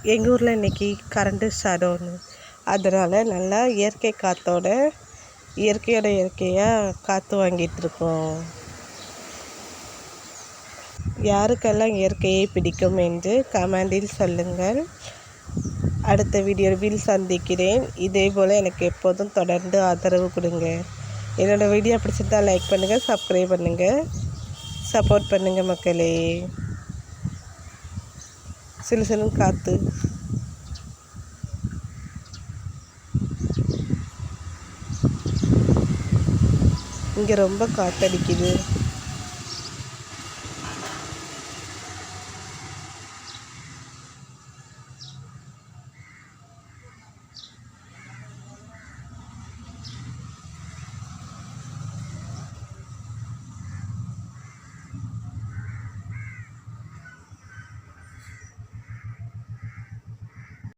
எங்கள் ஊரில் இன்றைக்கி கரண்ட்டு ஷடவுனு. அதனால் நல்லா இயற்கை காற்றோட இயற்கையாக காற்று வாங்கிட்டுருக்கோம். யாருக்கெல்லாம் இயற்கையை பிடிக்கும் என்று கமெண்டில் சொல்லுங்கள். அடுத்த வீடியோவில் சந்திக்கிறேன். இதேபோல் எனக்கு எப்போதும் தொடர்ந்து ஆதரவு கொடுங்க. என்னோடய வீடியோ பிடிச்சிருந்தால் லைக் பண்ணுங்கள், சப்ஸ்கிரைப் பண்ணுங்கள், சப்போர்ட் பண்ணுங்கள் மக்களே. சிலு சிலுன்னு காற்று. இங்கே ரொம்ப காற்றடிக்குது.